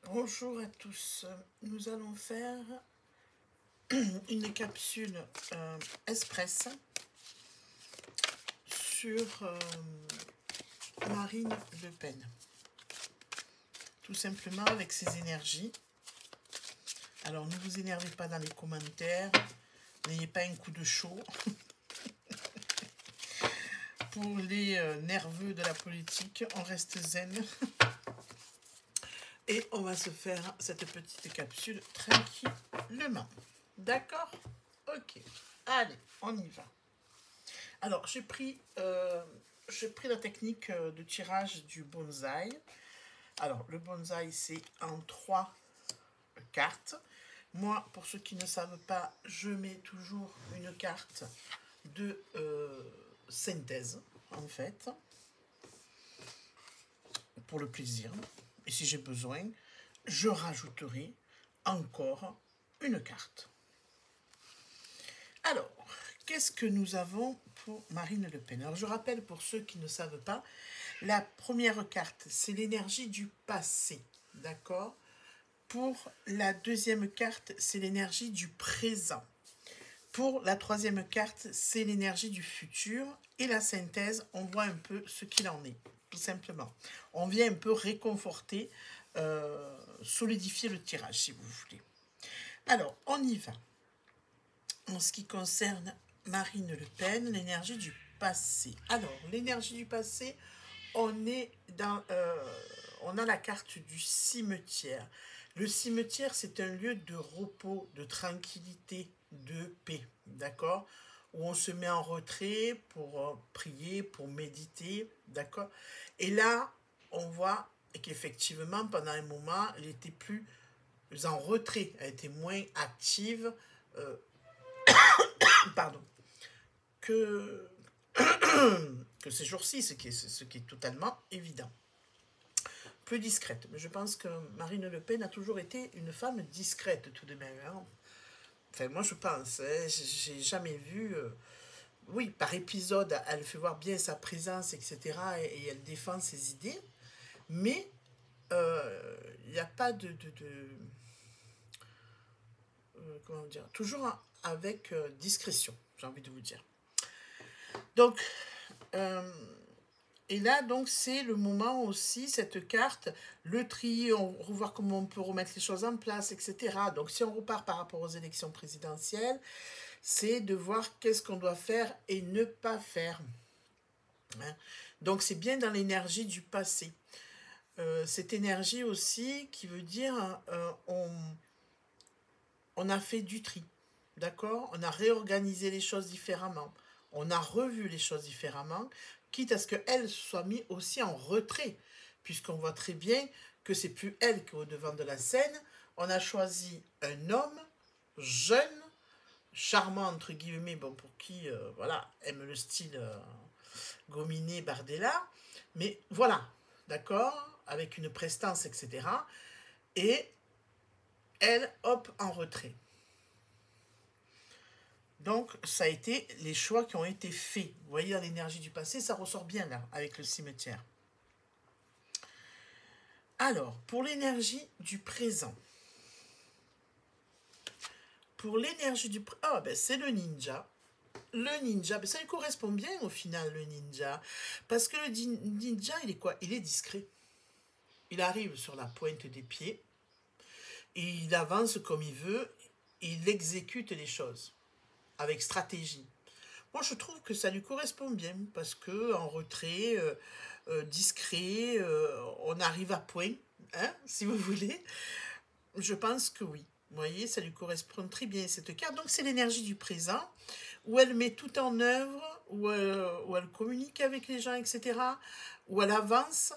Bonjour à tous, nous allons faire une capsule express sur Marine Le Pen. Tout simplement avec ses énergies. Alors ne vous énervez pas dans les commentaires, n'ayez pas un coup de chaud. Pour les nerveux de la politique, on reste zen. Et on va se faire cette petite capsule tranquillement. D'accord? Ok. Allez, on y va. Alors, j'ai pris la technique de tirage du bonsaï. Alors, le bonsaï, c'est en 3 cartes. Moi, pour ceux qui ne savent pas, je mets toujours une carte de synthèse, en fait, pour le plaisir. Et si j'ai besoin, je rajouterai encore une carte. Alors, qu'est-ce que nous avons pour Marine Le Pen? Alors, je rappelle pour ceux qui ne savent pas, la première carte, c'est l'énergie du passé, d'accord? Pour la deuxième carte, c'est l'énergie du présent. Pour la troisième carte, c'est l'énergie du futur. Et la synthèse, on voit un peu ce qu'il en est, tout simplement. On vient un peu réconforter, solidifier le tirage, si vous voulez. Alors, on y va. En ce qui concerne Marine Le Pen, l'énergie du passé. Alors, l'énergie du passé, on est dans... on a la carte du cimetière. Le cimetière, c'est un lieu de repos, de tranquillité, de paix, d'accord? Où on se met en retrait pour prier, pour méditer, d'accord? Et là, on voit qu'effectivement, pendant un moment, elle était plus en retrait, elle était moins active, pardon, que, que ces jours-ci, ce qui est totalement évident. Plus discrète. Mais je pense que Marine Le Pen a toujours été une femme discrète tout de même. Hein. Enfin, moi je pense, hein, j'ai jamais vu... oui, par épisode, elle fait voir bien sa présence, etc. Et elle défend ses idées. Mais il n'y a pas comment dire, toujours avec discrétion, j'ai envie de vous dire. Donc, et là, donc, c'est le moment aussi, cette carte, le tri, on revoir comment on peut remettre les choses en place, etc. Donc, si on repart par rapport aux élections présidentielles, c'est de voir qu'est-ce qu'on doit faire et ne pas faire. Hein. Donc, c'est bien dans l'énergie du passé. Cette énergie aussi qui veut dire on a fait du tri, d'accord? On a réorganisé les choses différemment. On a revu les choses différemment, quitte à ce qu'elle soit mise aussi en retrait, puisqu'on voit très bien que c'est plus elle qui est au devant de la scène. On a choisi un homme jeune, charmant entre guillemets, bon pour qui voilà aime le style Gominé, Bardella, mais voilà, d'accord, avec une prestance, etc. Et elle, hop, en retrait. Donc, ça a été les choix qui ont été faits. Vous voyez, dans l'énergie du passé, ça ressort bien là, avec le cimetière. Alors, pour l'énergie du présent. Pour l'énergie du présent, ah, ben, c'est le ninja. Le ninja, ben, ça lui correspond bien au final, le ninja. Parce que le ninja, il est quoi? Il est discret. Il arrive sur la pointe des pieds. Et il avance comme il veut. Et il exécute les choses. Avec stratégie. Moi, je trouve que ça lui correspond bien parce que en retrait, discret, on arrive à point, hein, si vous voulez. Je pense que oui. Vous voyez, ça lui correspond très bien cette carte. Donc, c'est l'énergie du présent où elle met tout en œuvre, où elle communique avec les gens, etc. Où elle avance.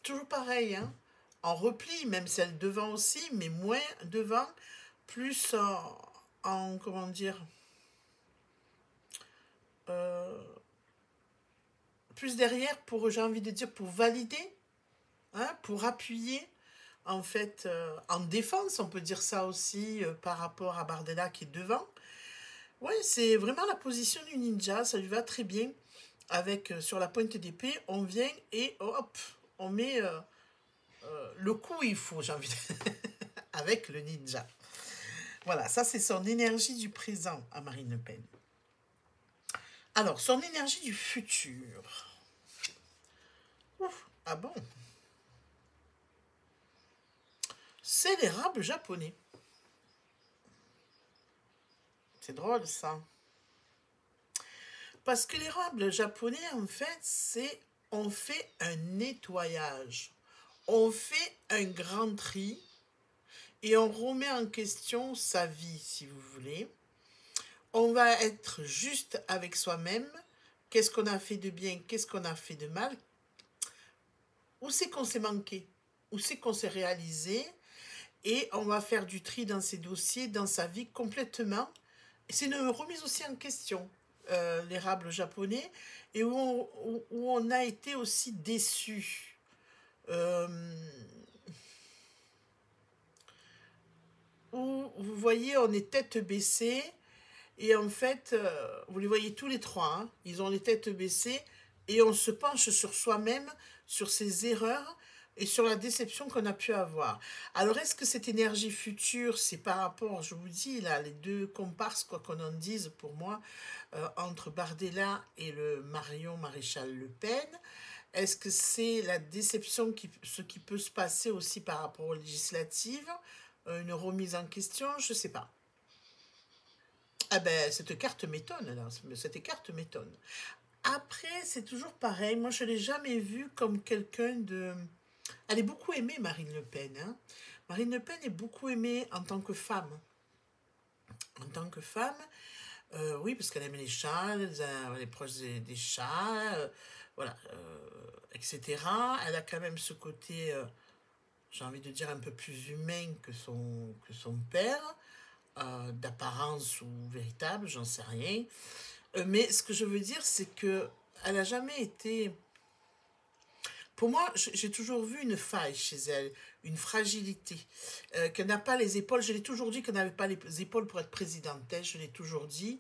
Toujours pareil, hein, en repli, même si elle est devant aussi, mais moins devant, plus en comment dire, euh, plus derrière pour, j'ai envie de dire, pour valider, hein, pour appuyer, en fait, en défense, on peut dire ça aussi par rapport à Bardella qui est devant. Oui, c'est vraiment la position du ninja, ça lui va très bien. Avec, sur la pointe d'épée, on vient et hop, on met le coup il faut, j'ai envie de... avec le ninja. Voilà, ça c'est son énergie du présent à Marine Le Pen. Alors, son énergie du futur. Ouf, ah bon? C'est l'érable japonais. C'est drôle ça. Parce que l'érable japonais, en fait, c'est on fait un nettoyage. On fait un grand tri et on remet en question sa vie, si vous voulez. On va être juste avec soi-même. Qu'est-ce qu'on a fait de bien, qu'est-ce qu'on a fait de mal? Où c'est qu'on s'est manqué? Où c'est qu'on s'est réalisé? Et on va faire du tri dans ses dossiers, dans sa vie complètement. C'est une remise aussi en question, l'érable japonais, et où on a été aussi déçu. Euh, où vous voyez, on est tête baissée, et en fait, vous les voyez tous les trois, hein, ils ont les têtes baissées, et on se penche sur soi-même, sur ses erreurs, et sur la déception qu'on a pu avoir. Alors, est-ce que cette énergie future, c'est par rapport, je vous dis, là, les deux comparses, quoi qu'on en dise, pour moi, entre Bardella et le Marion Maréchal Le Pen? Est-ce que c'est la déception, ce qui peut se passer aussi par rapport aux législatives? Une remise en question? Je ne sais pas. Ah ben, cette carte m'étonne, là. Cette carte m'étonne. Après, c'est toujours pareil. Moi, je ne l'ai jamais vue comme quelqu'un de... Elle est beaucoup aimée, Marine Le Pen. Hein. Marine Le Pen est beaucoup aimée en tant que femme. En tant que femme, oui, parce qu'elle aime les chats, elle est proche des chats, voilà, etc. Elle a quand même ce côté, j'ai envie de dire, un peu plus humain que son père, d'apparence ou véritable, j'en sais rien. Mais ce que je veux dire, c'est que elle n'a jamais été... Pour moi, j'ai toujours vu une faille chez elle, une fragilité, qu'elle n'a pas les épaules. Je l'ai toujours dit qu'elle n'avait pas les épaules pour être présidente, hein, je l'ai toujours dit,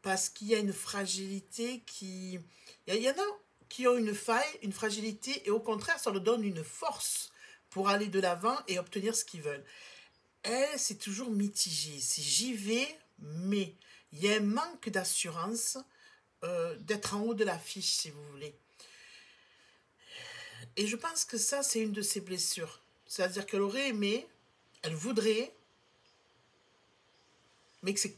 parce qu'il y a une fragilité qui... Il y en a qui ont une faille, une fragilité, et au contraire, ça leur donne une force pour aller de l'avant et obtenir ce qu'ils veulent. Elle, c'est toujours mitigé. C'est j'y vais, mais il y a un manque d'assurance, d'être en haut de l'affiche, si vous voulez. Et je pense que ça, c'est une de ses blessures. C'est-à-dire qu'elle aurait aimé, elle voudrait, mais que c'est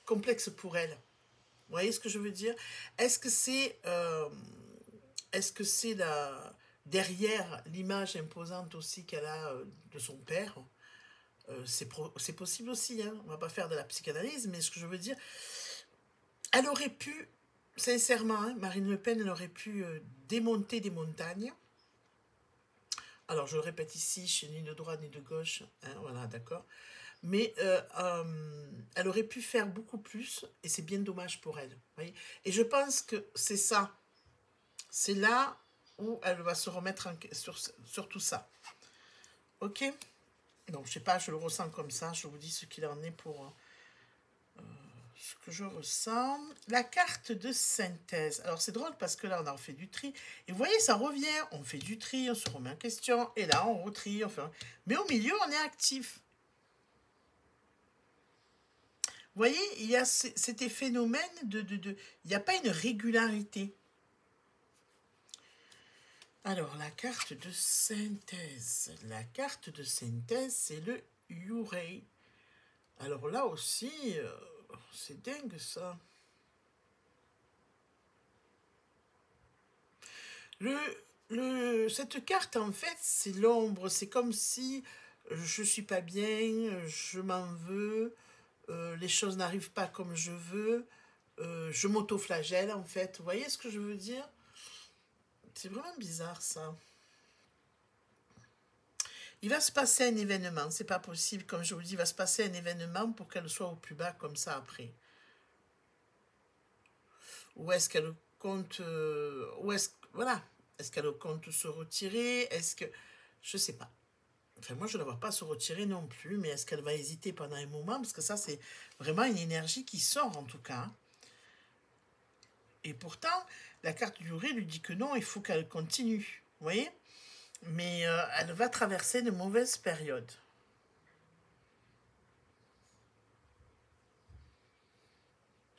complexe pour elle. Vous voyez ce que je veux dire? Est-ce que c'est derrière l'image imposante aussi qu'elle a de son père? C'est possible aussi, hein. On ne va pas faire de la psychanalyse, mais ce que je veux dire, elle aurait pu, sincèrement, hein, Marine Le Pen, elle aurait pu démonter des montagnes. Alors, je le répète ici, je suis ni de droite ni de gauche, hein, voilà, d'accord. Mais elle aurait pu faire beaucoup plus, et c'est bien dommage pour elle. Voyez, et je pense que c'est ça. C'est là où elle va se remettre sur tout ça. Ok? Donc, je sais pas, je le ressens comme ça. Je vous dis ce qu'il en est pour ce que je ressens. La carte de synthèse. Alors, c'est drôle parce que là, on a fait du tri. Et vous voyez, ça revient. On fait du tri, on se remet en question. Et là, on retrie. Mais au milieu, on est actif. Vous voyez, il y a cet phénomène il n'y a pas une régularité. Alors, la carte de synthèse. La carte de synthèse, c'est le Yurei. Alors là aussi, c'est dingue ça. Cette carte, en fait, c'est l'ombre. C'est comme si je suis pas bien, je m'en veux, les choses n'arrivent pas comme je veux, je m'auto-flagelle, en fait. Vous voyez ce que je veux dire? C'est vraiment bizarre, ça. Il va se passer un événement, c'est pas possible, comme je vous dis, il va se passer un événement pour qu'elle soit au plus bas comme ça après. Ou est-ce qu'elle compte... voilà. Est-ce qu'elle compte se retirer? Est-ce que... Je sais pas. Enfin, moi, je ne la vois pas se retirer non plus, mais est-ce qu'elle va hésiter pendant un moment? Parce que ça, c'est vraiment une énergie qui sort, en tout cas. Et pourtant, la carte du ré lui dit que non, il faut qu'elle continue. Vous voyez? Mais elle va traverser de mauvaises périodes.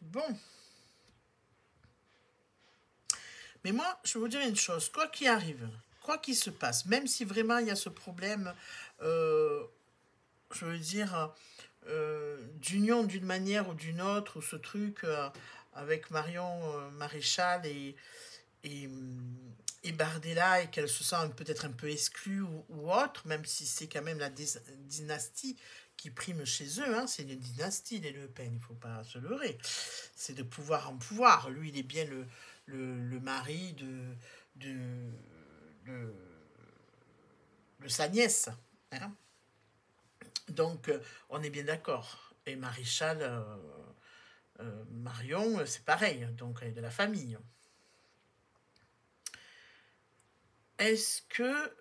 Bon. Mais moi, je vais vous dire une chose. Quoi qu'il arrive, quoi qu'il se passe, même si vraiment il y a ce problème, euh, je veux dire, d'union d'une manière ou d'une autre, ou ce truc avec Marion Maréchal et, et Bardella, et qu'elle se sent peut-être un peu exclue ou autre, même si c'est quand même la dynastie qui prime chez eux, hein, c'est une dynastie, les Le Pen, il ne faut pas se leurrer. C'est de pouvoir en pouvoir. Lui, il est bien le mari de, de, de sa nièce. Hein. Donc, on est bien d'accord. Et Maréchal, Marion, c'est pareil, donc elle est de la famille. Est-ce que...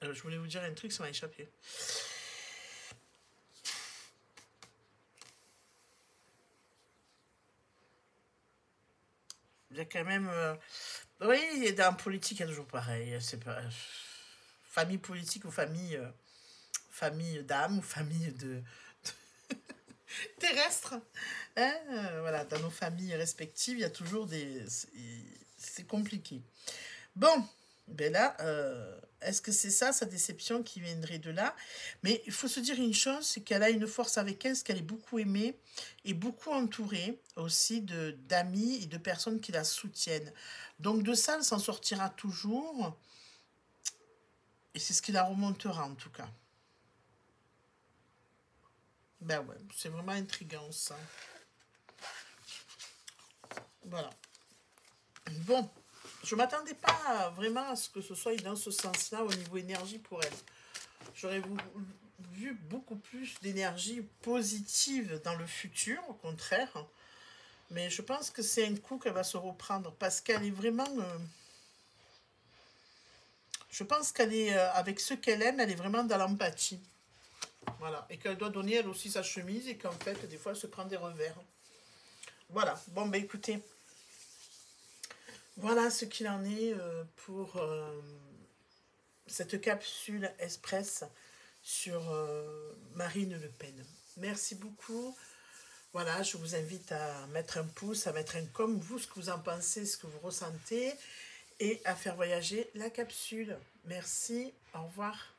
je voulais vous dire un truc, ça m'a échappé. Il y a quand même... oui, dans la politique, il y a toujours pareil. C'est pas... famille politique ou famille... famille d'âme ou famille de terrestre. Hein, voilà, dans nos familles respectives, il y a toujours des... C'est compliqué. Bon, ben là, est-ce que c'est ça, sa déception qui viendrait de là? Mais il faut se dire une chose, c'est qu'elle a une force avec elle, c'est qu'elle est beaucoup aimée et beaucoup entourée aussi d'amis et de personnes qui la soutiennent. Donc de ça, elle s'en sortira toujours et c'est ce qui la remontera en tout cas. Ben ouais, c'est vraiment intriguant ça. Voilà. Bon, je m'attendais pas vraiment à ce que ce soit dans ce sens-là au niveau énergie pour elle. J'aurais vu beaucoup plus d'énergie positive dans le futur, au contraire. Mais je pense que c'est un coup qu'elle va se reprendre parce qu'elle est vraiment... je pense qu'elle est, avec ceux qu'elle aime, elle est vraiment dans l'empathie. Voilà. Et qu'elle doit donner elle aussi sa chemise et qu'en fait, des fois, elle se prend des revers. Voilà. Bon, ben écoutez, voilà ce qu'il en est pour cette capsule express sur Marine Le Pen. Merci beaucoup. Voilà, je vous invite à mettre un pouce, à mettre un comme vous, ce que vous en pensez, ce que vous ressentez, et à faire voyager la capsule. Merci, au revoir.